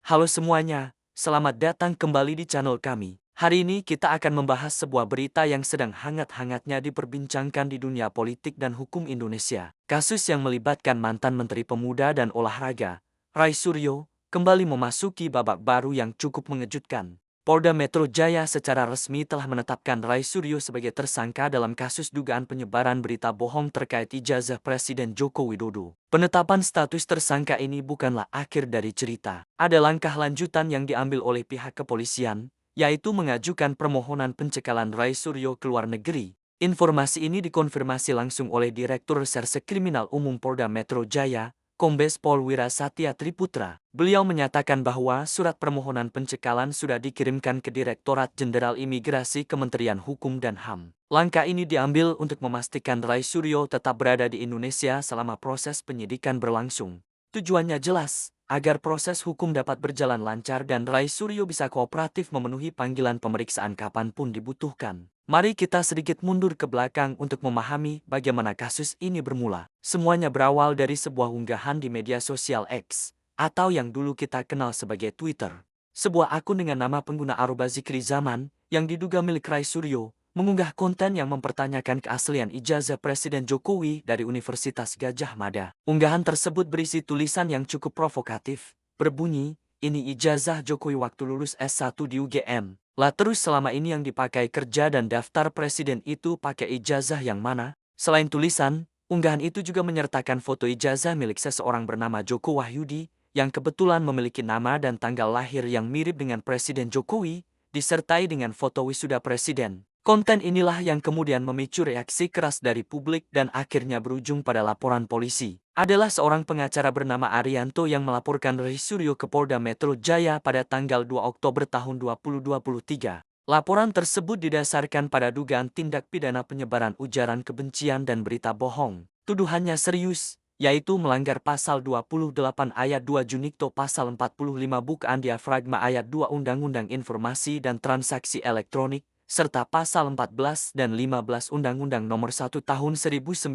Halo semuanya, selamat datang kembali di channel kami. Hari ini kita akan membahas sebuah berita yang sedang hangat-hangatnya diperbincangkan di dunia politik dan hukum Indonesia. Kasus yang melibatkan mantan Menteri Pemuda dan Olahraga, Rai Suryo, kembali memasuki babak baru yang cukup mengejutkan. Polda Metro Jaya secara resmi telah menetapkan Rai Suryo sebagai tersangka dalam kasus dugaan penyebaran berita bohong terkait ijazah Presiden Joko Widodo. Penetapan status tersangka ini bukanlah akhir dari cerita. Ada langkah lanjutan yang diambil oleh pihak kepolisian, yaitu mengajukan permohonan pencekalan Rai Suryo ke luar negeri. Informasi ini dikonfirmasi langsung oleh Direktur Reserse Kriminal Umum Polda Metro Jaya, Kombes Pol Wira Satya Triputra. Beliau menyatakan bahwa surat permohonan pencekalan sudah dikirimkan ke Direktorat Jenderal Imigrasi Kementerian Hukum dan HAM. Langkah ini diambil untuk memastikan Rai Suryo tetap berada di Indonesia selama proses penyidikan berlangsung. Tujuannya jelas, agar proses hukum dapat berjalan lancar dan Rai Suryo bisa kooperatif memenuhi panggilan pemeriksaan kapanpun dibutuhkan. Mari kita sedikit mundur ke belakang untuk memahami bagaimana kasus ini bermula. Semuanya berawal dari sebuah unggahan di media sosial X, atau yang dulu kita kenal sebagai Twitter. Sebuah akun dengan nama pengguna Aroba Zikri Zaman, yang diduga milik Rai Suryo, mengunggah konten yang mempertanyakan keaslian ijazah Presiden Jokowi dari Universitas Gadjah Mada. Unggahan tersebut berisi tulisan yang cukup provokatif, berbunyi, "Ini ijazah Jokowi waktu lulus S1 di UGM. Lah terus selama ini yang dipakai kerja dan daftar presiden itu pakai ijazah yang mana?" Selain tulisan, unggahan itu juga menyertakan foto ijazah milik seseorang bernama Joko Wahyudi, yang kebetulan memiliki nama dan tanggal lahir yang mirip dengan Presiden Jokowi, disertai dengan foto wisuda presiden. Konten inilah yang kemudian memicu reaksi keras dari publik dan akhirnya berujung pada laporan polisi. Adalah seorang pengacara bernama Arianto yang melaporkan Rai Suryo ke Polda Metro Jaya pada tanggal 2 Oktober tahun 2023. Laporan tersebut didasarkan pada dugaan tindak pidana penyebaran ujaran kebencian dan berita bohong. Tuduhannya serius, yaitu melanggar pasal 28 ayat 2 Junito pasal 45 bukaan diafragma ayat 2 Undang-Undang Informasi dan Transaksi Elektronik, serta pasal 14 dan 15 Undang-Undang Nomor 1 Tahun 1946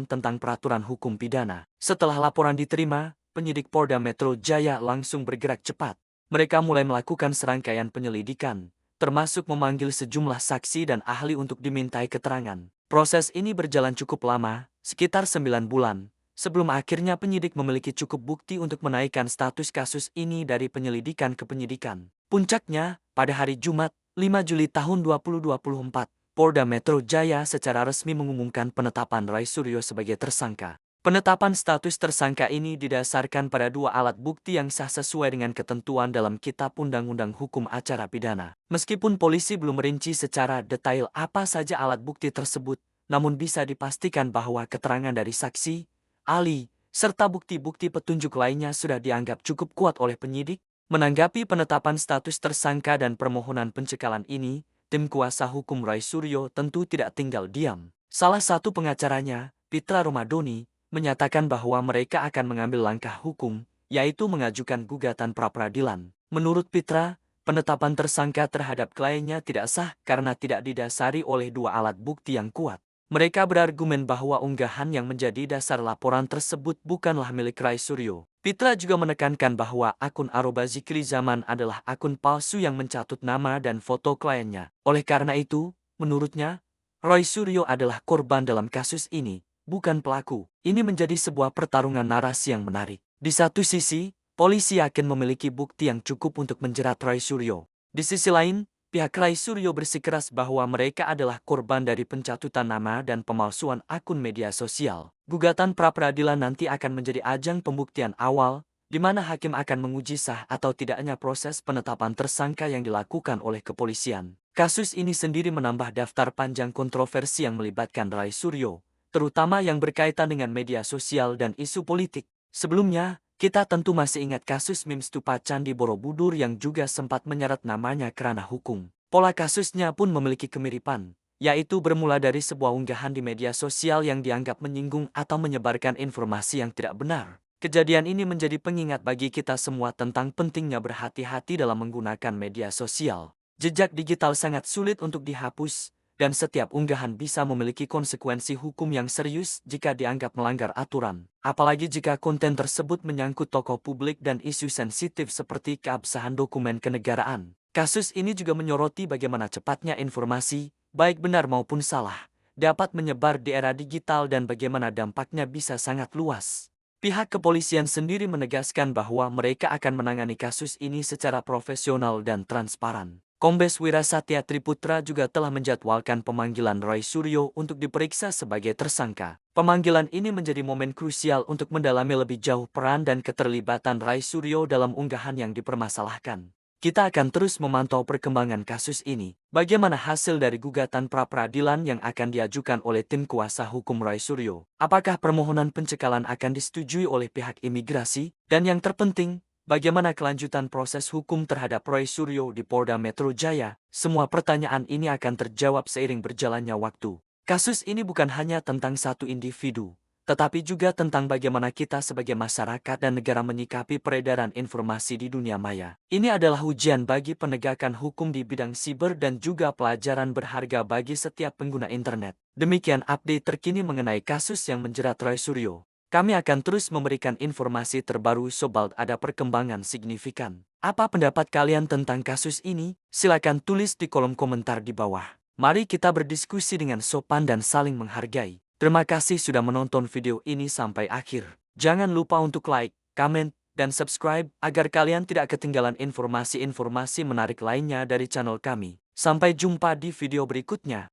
tentang Peraturan Hukum Pidana. Setelah laporan diterima, penyidik Polda Metro Jaya langsung bergerak cepat. Mereka mulai melakukan serangkaian penyelidikan, termasuk memanggil sejumlah saksi dan ahli untuk dimintai keterangan. Proses ini berjalan cukup lama, sekitar 9 bulan, sebelum akhirnya penyidik memiliki cukup bukti untuk menaikkan status kasus ini dari penyelidikan ke penyidikan. Puncaknya, pada hari Jumat, 5 Juli tahun 2024, Polda Metro Jaya secara resmi mengumumkan penetapan Rai Suryo sebagai tersangka. Penetapan status tersangka ini didasarkan pada dua alat bukti yang sah sesuai dengan ketentuan dalam Kitab Undang-Undang Hukum Acara Pidana. Meskipun polisi belum merinci secara detail apa saja alat bukti tersebut, namun bisa dipastikan bahwa keterangan dari saksi, ahli, serta bukti-bukti petunjuk lainnya sudah dianggap cukup kuat oleh penyidik. Menanggapi penetapan status tersangka dan permohonan pencekalan ini, tim kuasa hukum Rai Suryo tentu tidak tinggal diam. Salah satu pengacaranya, Pitra Romadoni, menyatakan bahwa mereka akan mengambil langkah hukum, yaitu mengajukan gugatan pra-peradilan. Menurut Pitra, penetapan tersangka terhadap kliennya tidak sah karena tidak didasari oleh dua alat bukti yang kuat. Mereka berargumen bahwa unggahan yang menjadi dasar laporan tersebut bukanlah milik Rai Suryo. Pitra juga menekankan bahwa akun Aroba Zikri Zaman adalah akun palsu yang mencatut nama dan foto kliennya. Oleh karena itu, menurutnya, Rai Suryo adalah korban dalam kasus ini, bukan pelaku. Ini menjadi sebuah pertarungan narasi yang menarik. Di satu sisi, polisi yakin memiliki bukti yang cukup untuk menjerat Rai Suryo. Di sisi lain, pihak Rai Suryo bersikeras bahwa mereka adalah korban dari pencatutan nama dan pemalsuan akun media sosial. Gugatan pra-peradilan nanti akan menjadi ajang pembuktian awal, di mana hakim akan menguji sah atau tidaknya proses penetapan tersangka yang dilakukan oleh kepolisian. Kasus ini sendiri menambah daftar panjang kontroversi yang melibatkan Rai Suryo, terutama yang berkaitan dengan media sosial dan isu politik. Sebelumnya, kita tentu masih ingat kasus meme stupa Candi Borobudur yang juga sempat menyeret namanya kerana hukum. Pola kasusnya pun memiliki kemiripan, yaitu bermula dari sebuah unggahan di media sosial yang dianggap menyinggung atau menyebarkan informasi yang tidak benar. Kejadian ini menjadi pengingat bagi kita semua tentang pentingnya berhati-hati dalam menggunakan media sosial. Jejak digital sangat sulit untuk dihapus, dan setiap unggahan bisa memiliki konsekuensi hukum yang serius jika dianggap melanggar aturan. Apalagi jika konten tersebut menyangkut tokoh publik dan isu sensitif seperti keabsahan dokumen kenegaraan. Kasus ini juga menyoroti bagaimana cepatnya informasi, baik benar maupun salah, dapat menyebar di era digital dan bagaimana dampaknya bisa sangat luas. Pihak kepolisian sendiri menegaskan bahwa mereka akan menangani kasus ini secara profesional dan transparan. Kombes Wira Satya Triputra juga telah menjadwalkan pemanggilan Roy Suryo untuk diperiksa sebagai tersangka. Pemanggilan ini menjadi momen krusial untuk mendalami lebih jauh peran dan keterlibatan Roy Suryo dalam unggahan yang dipermasalahkan. Kita akan terus memantau perkembangan kasus ini. Bagaimana hasil dari gugatan pra-peradilan yang akan diajukan oleh tim kuasa hukum Roy Suryo? Apakah permohonan pencekalan akan disetujui oleh pihak imigrasi? Dan yang terpenting, bagaimana kelanjutan proses hukum terhadap Roy Suryo di Polda Metro Jaya? Semua pertanyaan ini akan terjawab seiring berjalannya waktu. Kasus ini bukan hanya tentang satu individu, tetapi juga tentang bagaimana kita sebagai masyarakat dan negara menyikapi peredaran informasi di dunia maya. Ini adalah ujian bagi penegakan hukum di bidang siber dan juga pelajaran berharga bagi setiap pengguna internet. Demikian update terkini mengenai kasus yang menjerat Roy Suryo. Kami akan terus memberikan informasi terbaru sobald ada perkembangan signifikan. Apa pendapat kalian tentang kasus ini? Silakan tulis di kolom komentar di bawah. Mari kita berdiskusi dengan sopan dan saling menghargai. Terima kasih sudah menonton video ini sampai akhir. Jangan lupa untuk like, komen, dan subscribe agar kalian tidak ketinggalan informasi-informasi menarik lainnya dari channel kami. Sampai jumpa di video berikutnya.